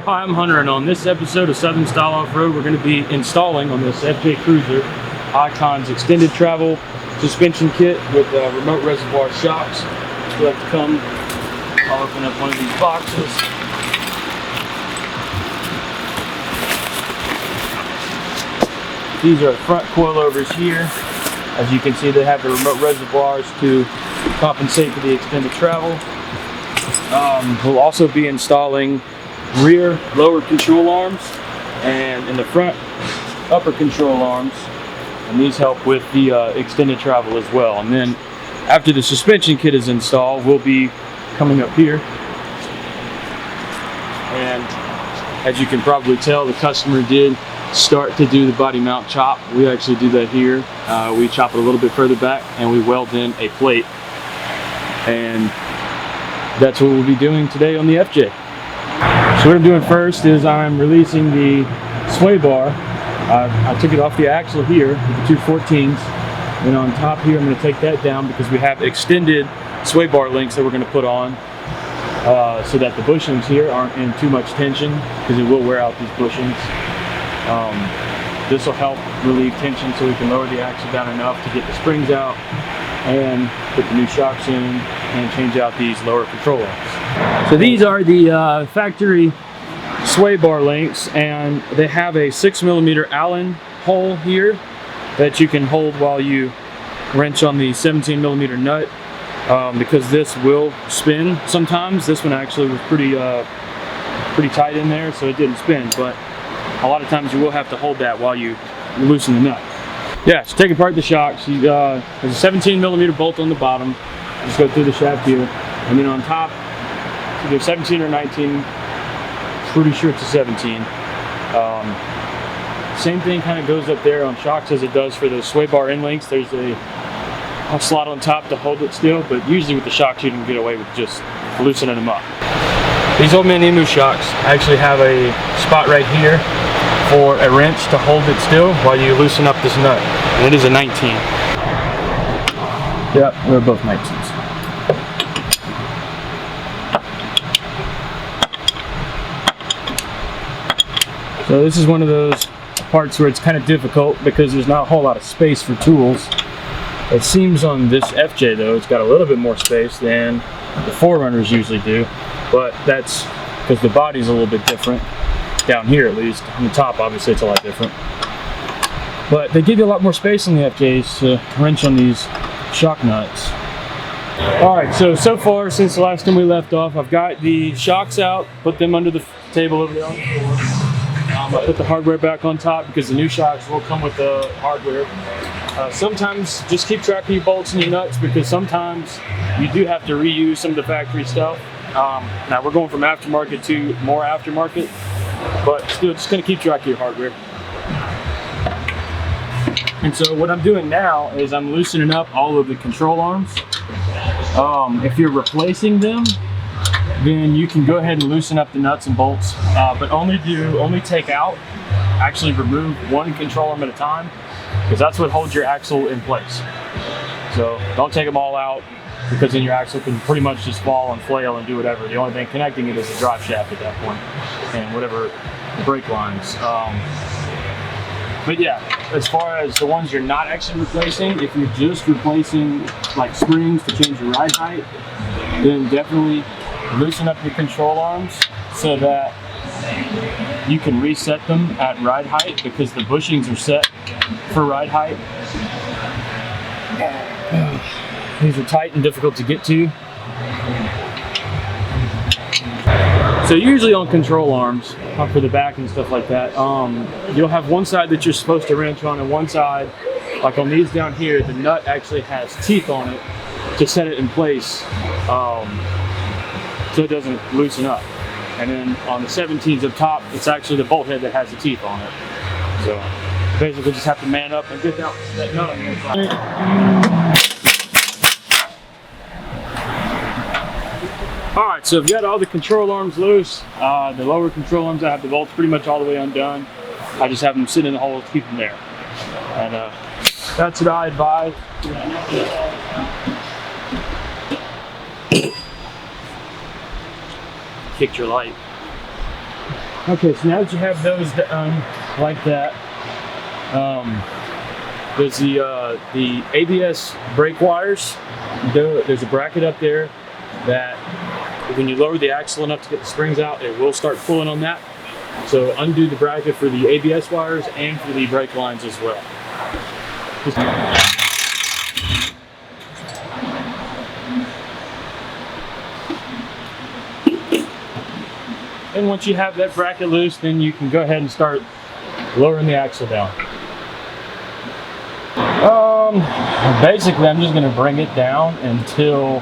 Hi, I'm Hunter, and on this episode of Southern Style Off-Road, we're going to be installing on this FJ Cruiser Icon's extended travel suspension kit with remote reservoir shocks. So have to come, I'll open up one of these boxes. These are front coilovers here. As you can see, they have the remote reservoirs to compensate for the extended travel. We'll also be installing rear lower control arms and in the front upper control arms, and these help with the extended travel as well. And then after the suspension kit is installed, we'll be coming up here, and as you can probably tell, the customer did start to do the body mount chop. We actually do that here. We chop it a little bit further back and we weld in a plate, and that's what we'll be doing today on the FJ. So what I'm doing first is I'm releasing the sway bar. I took it off the axle here with the two 14s, and on top here I'm going to take that down because we have extended sway bar links that we're going to put on so that the bushings here aren't in too much tension, because it will wear out these bushings. This will help relieve tension so we can lower the axle down enough to get the springs out and put the new shocks in and change out these lower control arms. So these are the factory sway bar links, and they have a 6mm Allen hole here that you can hold while you wrench on the 17mm nut, because this will spin sometimes. This one actually was pretty tight in there, so it didn't spin, but a lot of times you will have to hold that while you loosen the nut. Yeah, so take apart the shocks. There's a 17mm bolt on the bottom. Just go through the shaft here, and then on top, either 17 or 19. Pretty sure it's a 17. Same thing kind of goes up there on shocks as it does for those sway bar end links. There's a slot on top to hold it still, but usually with the shocks you can get away with just loosening them up. These old man emu shocks actually have a spot right here for a wrench to hold it still while you loosen up this nut, and it is a 19. Yep, they're both 19s. So this is one of those parts where it's kind of difficult because there's not a whole lot of space for tools. It seems on this FJ though, it's got a little bit more space than the 4Runners usually do, but that's because the body's a little bit different. Down here at least. On the top obviously it's a lot different. But they give you a lot more space on the FJs to wrench on these shock nuts. Alright, so far since the last time we left off, I've got the shocks out, put them under the table over there on the floor. I put the hardware back on top because the new shocks will come with the hardware. Sometimes just keep track of your bolts and your nuts, because sometimes you do have to reuse some of the factory stuff. Now we're going from aftermarket to more aftermarket, but still just going to keep track of your hardware. And so what I'm doing now is I'm loosening up all of the control arms. If you're replacing them, then you can go ahead and loosen up the nuts and bolts, but only take out, actually remove one control arm at a time, because that's what holds your axle in place. So don't take them all out, because then your axle can pretty much just fall and flail and do whatever. The only thing connecting it is the drive shaft at that point, and whatever brake lines. But yeah, as far as the ones you're not actually replacing, if you're just replacing like springs to change your ride height, then definitely loosen up your control arms so that you can reset them at ride height, because the bushings are set for ride height. These are tight and difficult to get to. So usually on control arms, for the back and stuff like that, you'll have one side that you're supposed to wrench on, and one side, like on these down here, the nut actually has teeth on it to set it in place, so it doesn't loosen up. And then on the 17s up top, it's actually the bolt head that has the teeth on it. So basically just have to man up and get that nut on the inside. Alright, so I've got all the control arms loose. The lower control arms, I have the bolts pretty much all the way undone. I just have them sit in the hole to keep them there. And that's what I advise. Kicked your light. Okay, so now that you have those done like that, there's the ABS brake wires. There's a bracket up there that when you lower the axle enough to get the springs out, it will start pulling on that. So undo the bracket for the ABS wires and for the brake lines as well. And once you have that bracket loose, then you can go ahead and start lowering the axle down. Basically, I'm just going to bring it down until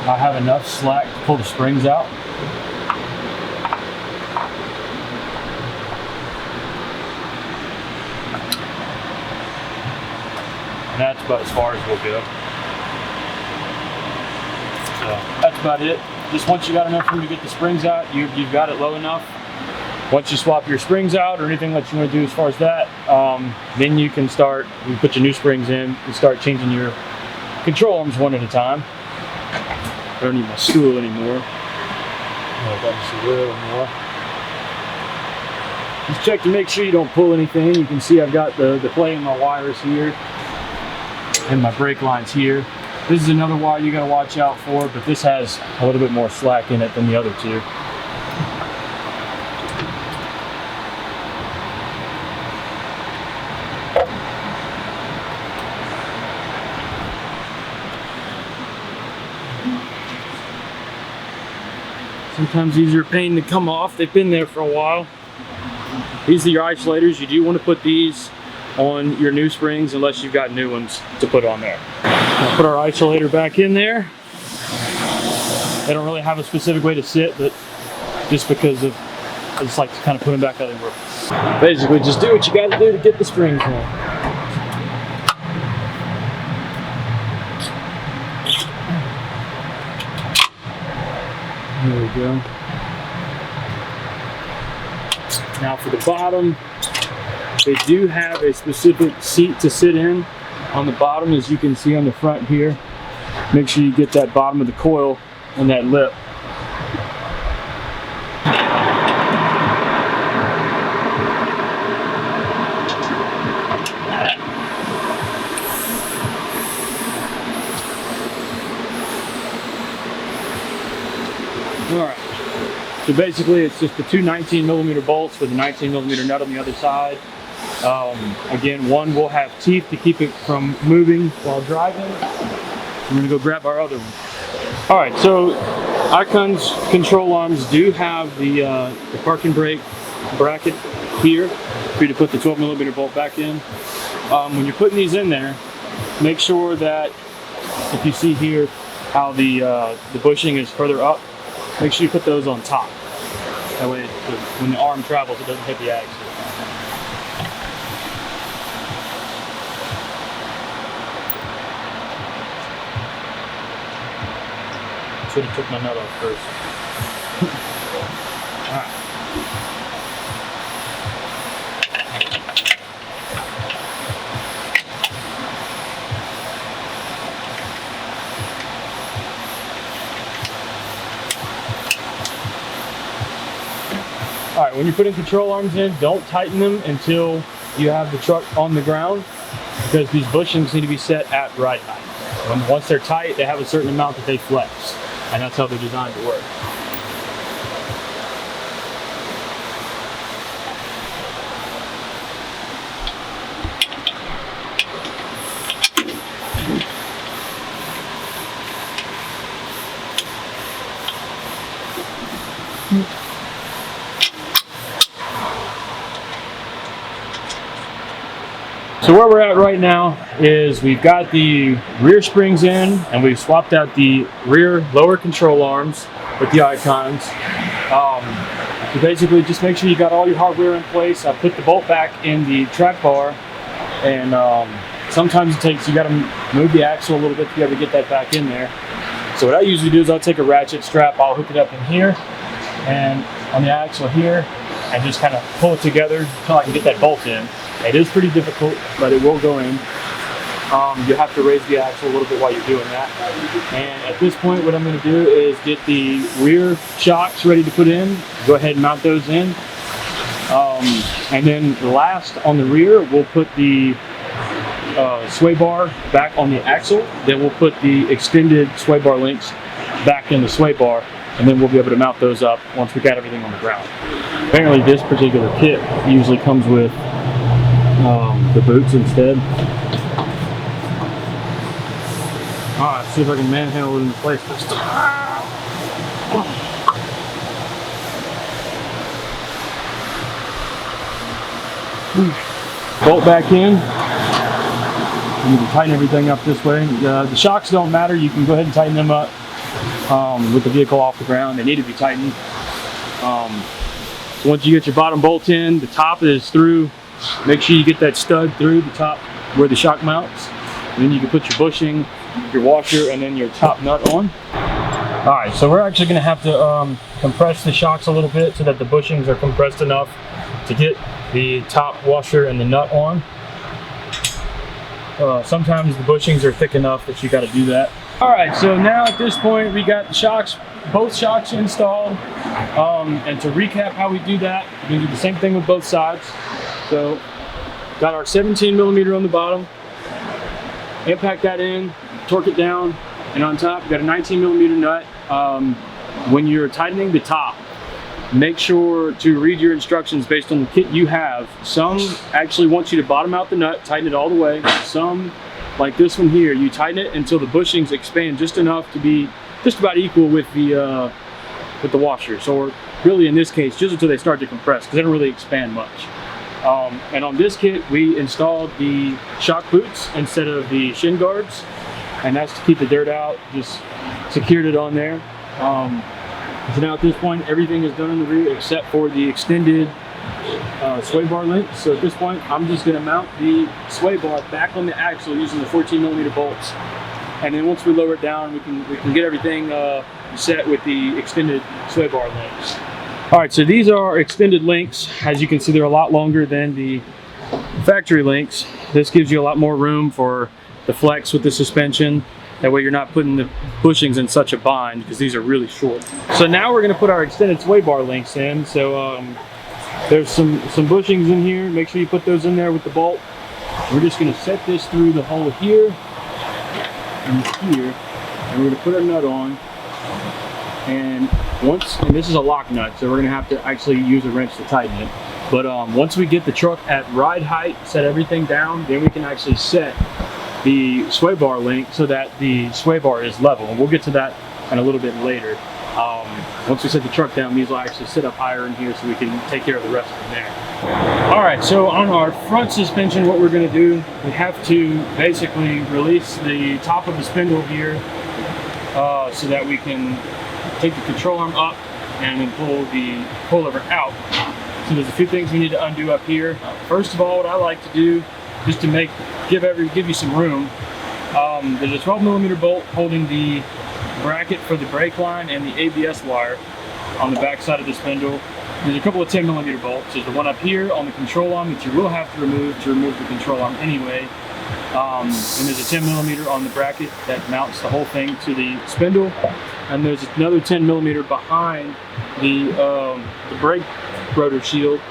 I have enough slack to pull the springs out. And that's about as far as we'll go. So that's about it. Just once you got enough room to get the springs out, you've got it low enough. Once you swap your springs out or anything that you want to do as far as that, then you can start, you put your new springs in and start changing your control arms one at a time. I don't need my stool anymore. Just a little more. Just check to make sure you don't pull anything. You can see I've got the play in my wires here and my brake lines here. This is another wire you got to watch out for, but this has a little bit more slack in it than the other two. Sometimes these are a pain to come off. They've been there for a while. These are your isolators. You do want to put these on your new springs unless you've got new ones to put on there. I'll put our isolator back in there. They don't really have a specific way to sit, but just because of, I just like to kind of put them back how they were. Basically, just do what you got to do to get the springs on. There we go. Now for the bottom, they do have a specific seat to sit in on the bottom, as you can see on the front here. Make sure you get that bottom of the coil on that lip. Alright, so basically it's just the two 19mm bolts with a 19mm nut on the other side. Again, one will have teeth to keep it from moving while driving. We're going to go grab our other one. Alright, so Icon's control arms do have the parking brake bracket here for you to put the 12mm bolt back in. When you're putting these in there, make sure that if you see here how the bushing is further up, make sure you put those on top. That way, when the arm travels, it doesn't hit the axle. Should have took my nut off first. All right. Alright, when you're putting control arms in, don't tighten them until you have the truck on the ground, because these bushings need to be set at ride height. Once they're tight, they have a certain amount that they flex, and that's how they're designed to work. So where we're at right now is we've got the rear springs in, and we've swapped out the rear lower control arms with the Icons. So basically just make sure you got all your hardware in place. I put the bolt back in the track bar, and sometimes it takes, you got to move the axle a little bit to be able to get that back in there. So what I usually do is I'll take a ratchet strap, I'll hook it up in here and on the axle here, and just kind of pull it together until I can get that bolt in. It is pretty difficult, but it will go in. You have to raise the axle a little bit while you're doing that. And at this point, what I'm going to do is get the rear shocks ready to put in. Go ahead and mount those in. And then last on the rear, we'll put the sway bar back on the axle. Then we'll put the extended sway bar links back in the sway bar, and then we'll be able to mount those up once we got everything on the ground. Apparently this particular kit usually comes with the boots instead. Alright, see if I can manhandle it into place this time. Bolt back in. You can tighten everything up this way. The shocks don't matter. You can go ahead and tighten them up with the vehicle off the ground. They need to be tightened. Once you get your bottom bolt in, the top is through. Make sure you get that stud through the top where the shock mounts. And then you can put your bushing, your washer, and then your top nut on. All right, so we're actually going to have to compress the shocks a little bit so that the bushings are compressed enough to get the top washer and the nut on. Sometimes the bushings are thick enough that you got to do that. All right, so now at this point we got the shocks, both shocks installed. And to recap how we do that, we're going to do the same thing with both sides. So got our 17mm on the bottom, impact that in, torque it down, and on top we got a 19mm nut. When you're tightening the top, make sure to read your instructions based on the kit you have. Some actually want you to bottom out the nut, tighten it all the way. Some, like this one here, you tighten it until the bushings expand just enough to be just about equal with the washers, or really in this case just until they start to compress, because they don't really expand much. And on this kit we installed the shock boots instead of the shin guards, and that's to keep the dirt out. Just secured it on there. So now at this point everything is done in the rear except for the extended sway bar link. So at this point I'm just going to mount the sway bar back on the axle using the 14mm bolts, and then once we lower it down we can get everything set with the extended sway bar links. All right, so these are extended links. As you can see, they're a lot longer than the factory links. This gives you a lot more room for the flex with the suspension. That way you're not putting the bushings in such a bind, because these are really short. So now we're gonna put our extended sway bar links in. So there's some bushings in here. Make sure you put those in there with the bolt. We're just gonna set this through the hole here and here, and we're gonna put our nut on. And this is a lock nut, so we're gonna have to actually use a wrench to tighten it. But once we get the truck at ride height, set everything down, then we can actually set the sway bar link so that the sway bar is level. And we'll get to that in a little bit later. Once we set the truck down, these will actually sit up higher in here so we can take care of the rest from there. All right, so on our front suspension, what we're gonna do, we have to basically release the top of the spindle here so that we can take the control arm up and then pull the pullover out. So there's a few things we need to undo up here. First of all, what I like to do, just to give you some room, there's a 12mm bolt holding the bracket for the brake line and the ABS wire on the back side of the spindle. There's a couple of 10mm bolts. There's the one up here on the control arm that you will have to remove the control arm anyway. And there's a 10mm on the bracket that mounts the whole thing to the spindle. And there's another 10mm behind the brake rotor shield.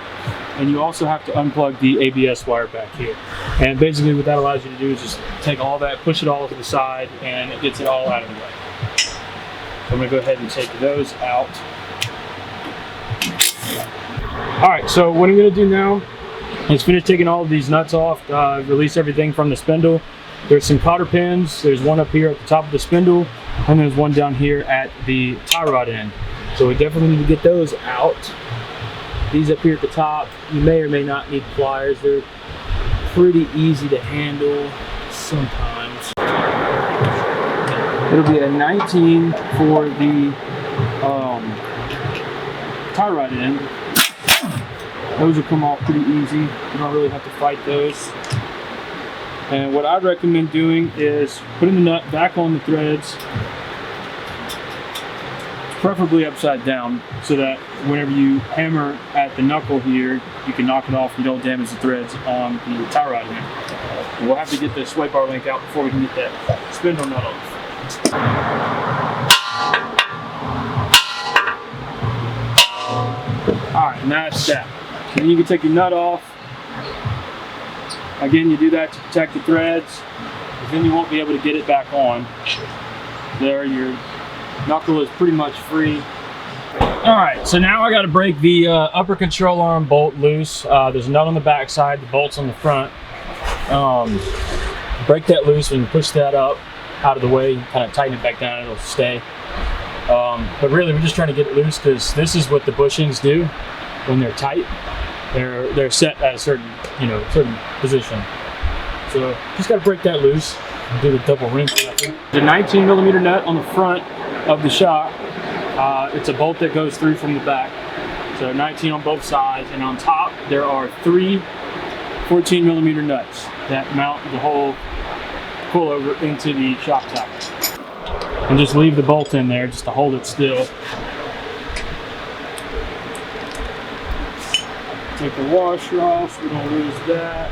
And you also have to unplug the ABS wire back here. And basically what that allows you to do is just take all that, push it all to the side, and it gets it all out of the way. So I'm gonna go ahead and take those out. All right, so what I'm gonna do now is finish taking all of these nuts off, release everything from the spindle. There's some cotter pins. There's one up here at the top of the spindle, and there's one down here at the tie rod end. So we definitely need to get those out. These up here at the top, you may or may not need pliers. They're pretty easy to handle sometimes. It'll be a 19 for the tie rod end. Those will come off pretty easy. You don't really have to fight those. And what I recommend doing is putting the nut back on the threads, preferably upside down, so that whenever you hammer at the knuckle here, you can knock it off and you don't damage the threads on the tie rod end. And we'll have to get the sway bar link out before we can get that spindle nut off. Alright, and that's that. Then you can take your nut off. Again, you do that to protect the threads, because then you won't be able to get it back on. There, your knuckle is pretty much free. All right, so now I got to break the upper control arm bolt loose. There's a nut on the back side, the bolt's on the front. Break that loose and push that up out of the way, kind of tighten it back down, it'll stay. But really, we're just trying to get it loose because this is what the bushings do when they're tight. They're set at a certain position. So just got to break that loose and do the double ring. The 19mm nut on the front of the shock. It's a bolt that goes through from the back. So 19 on both sides, and on top there are 3 14mm nuts that mount the whole coilover into the shock tower. And just leave the bolt in there just to hold it still. Take the washer off so we don't lose that.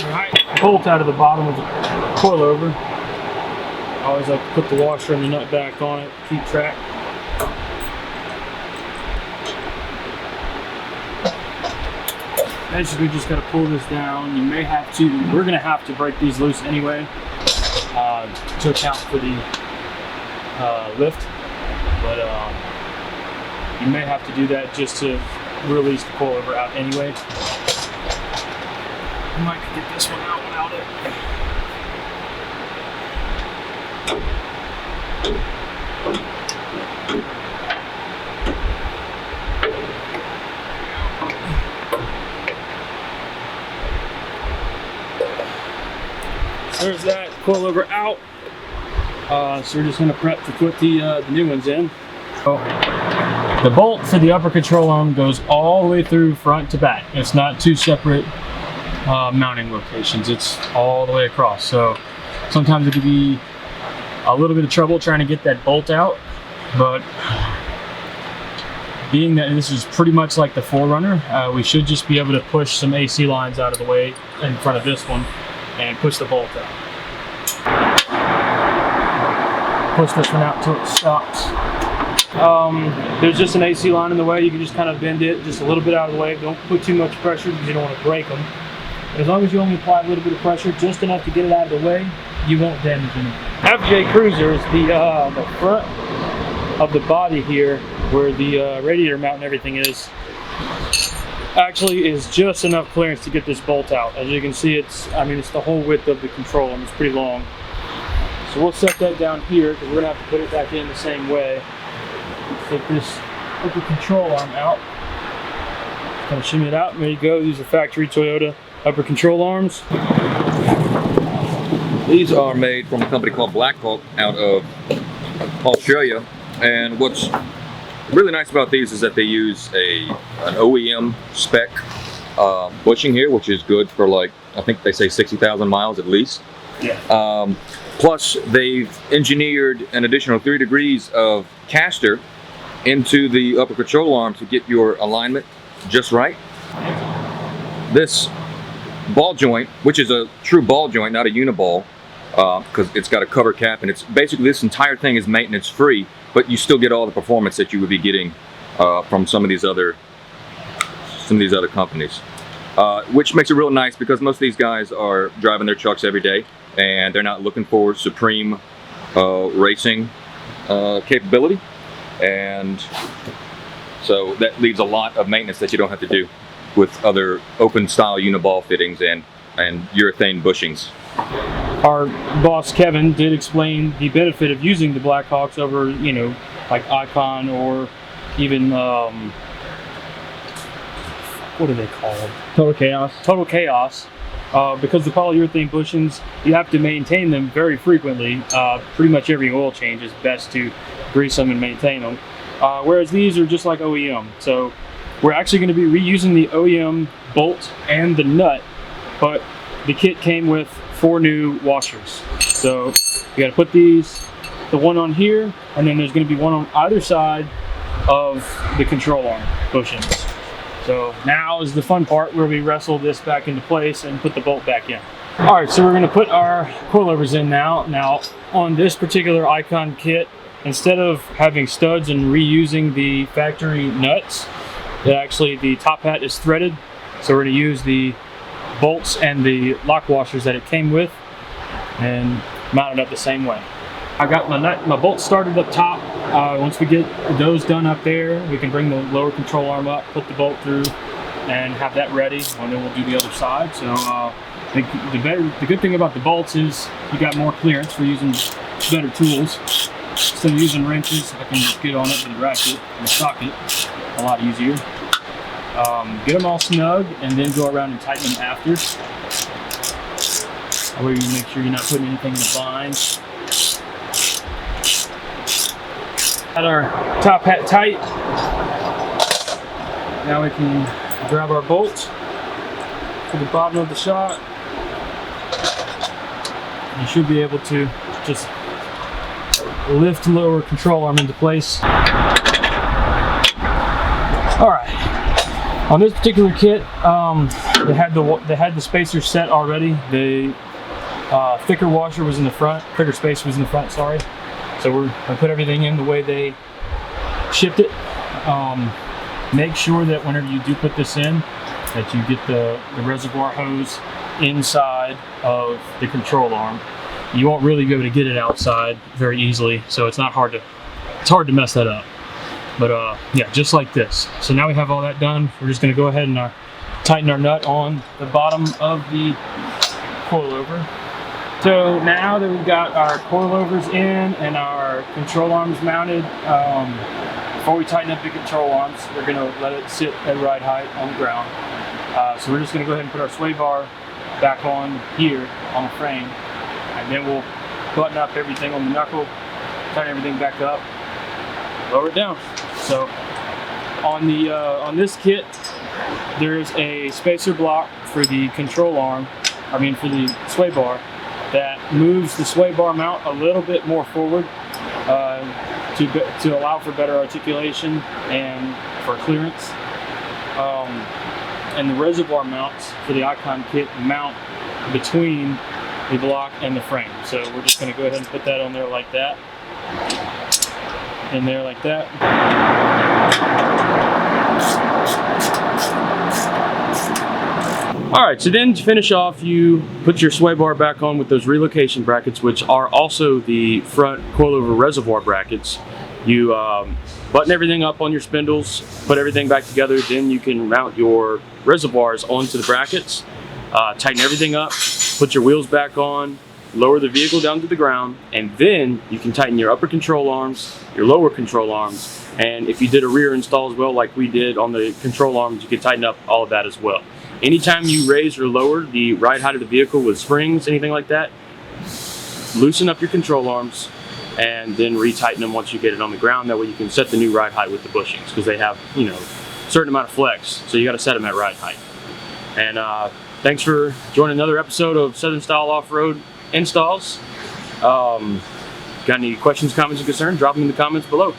Alright, bolt out of the bottom of the coilover. I always like to put the washer and the nut back on it, keep track. Basically just got to pull this down. You may have to, we're going to have to break these loose anyway to account for the lift, but you may have to do that just to release the coilover out anyway. I might get this one out without it. There's that coilover out. So we're just going to prep to put the new ones in. Oh. The bolt for the upper control arm goes all the way through front to back. It's not 2 separate mounting locations. It's all the way across. So sometimes it could be a little bit of trouble trying to get that bolt out, but being that this is pretty much like the 4Runner, we should just be able to push some AC lines out of the way in front of this one and push the bolt out. Push this one out until it stops. There's just an AC line in the way. You can just kind of bend it just a little bit out of the way. Don't put too much pressure because you don't want to break them. But as long as you only apply a little bit of pressure, just enough to get it out of the way, you won't damage anything. FJ Cruisers, the front of the body here, where the radiator mount and everything is, actually is just enough clearance to get this bolt out. As you can see, it's the whole width of the control arm. It's pretty long. So we'll set that down here because we're gonna have to put it back in the same way. Take this upper control arm out. Kind of shimmy it out. And there you go. These are factory Toyota upper control arms. These are made from a company called Black Hawk out of Australia. And what's really nice about these is that they use an OEM spec bushing here, which is good for, like, I think they say 60,000 miles at least. Yeah. Plus, they've engineered an additional 3 degrees of caster into the upper control arm to get your alignment just right. This ball joint, which is a true ball joint, not a uniball, because it's got a cover cap, and it's basically, this entire thing is maintenance free, but you still get all the performance that you would be getting from some of these other companies, which makes it real nice because most of these guys are driving their trucks every day and they're not looking for supreme racing capability, and so that leaves a lot of maintenance that you don't have to do with other open style uniball fittings and urethane bushings. Our boss Kevin did explain the benefit of using the Blackhawks over, like Icon or even what are they called? Total Chaos. Total Chaos. Because the polyurethane bushings, you have to maintain them very frequently. Pretty much every oil change is best to grease them and maintain them. Whereas these are just like OEM. So we're actually going to be reusing the OEM bolt and the nut, but the kit came with 4 new washers. So you got to put the one on here, and then there's going to be one on either side of the control arm bushings. So now is the fun part where we wrestle this back into place and put the bolt back in. All right, so we're going to put our coilovers in now. Now, on this particular Icon kit, instead of having studs and reusing the factory nuts, actually the top hat is threaded. So we're going to use the bolts and the lock washers that it came with and mount it up the same way. I got my bolts started up top. Once we get those done up there, we can bring the lower control arm up, put the bolt through, and have that ready, and then we'll do the other side. So the good thing about the bolts is you got more clearance for using better tools. Instead of using wrenches, I can just get on it with a ratchet and socket a lot easier. Get them all snug and then go around and tighten them after. That way you make sure you're not putting anything in the bind. Got our top hat tight. Now we can grab our bolt to the bottom of the shot. You should be able to just lift lower control arm into place. All right. On this particular kit, they had the spacers set already. The thicker washer was in the front. Thicker spacer was in the front. Sorry. So we're gonna put everything in the way they shipped it. Make sure that whenever you do put this in, that you get the reservoir hose inside of the control arm. You won't really be able to get it outside very easily, so it's hard to mess that up. But yeah, just like this. So now we have all that done. We're just gonna go ahead and tighten our nut on the bottom of the coilover. So now that we've got our coilovers in and our control arms mounted, before we tighten up the control arms, we're gonna let it sit at ride height on the ground. So we're just gonna go ahead and put our sway bar back on here on the frame, and then we'll button up everything on the knuckle, tighten everything back up, lower it down. So on this kit, there's a spacer block for the control arm, for the sway bar, that moves the sway bar mount a little bit more forward to allow for better articulation and for clearance. And the reservoir mounts for the Icon kit mount between the block and the frame. So we're just going to go ahead and put that on there like that. In there like that. All right, so then to finish off, you put your sway bar back on with those relocation brackets, which are also the front coilover reservoir brackets. You button everything up on your spindles, put everything back together, then you can mount your reservoirs onto the brackets, tighten everything up, put your wheels back on, lower the vehicle down to the ground, and then you can tighten your upper control arms, your lower control arms, and if you did a rear install as well, like we did on the control arms, you can tighten up all of that as well. Anytime you raise or lower the ride height of the vehicle with springs, anything like that, loosen up your control arms and then retighten them once you get it on the ground. That way you can set the new ride height with the bushings, because they have, a certain amount of flex, so you got to set them at ride height. And thanks for joining another episode of Southern Style Off-Road Installs. Got any questions, comments, and concerns? Drop them in the comments below.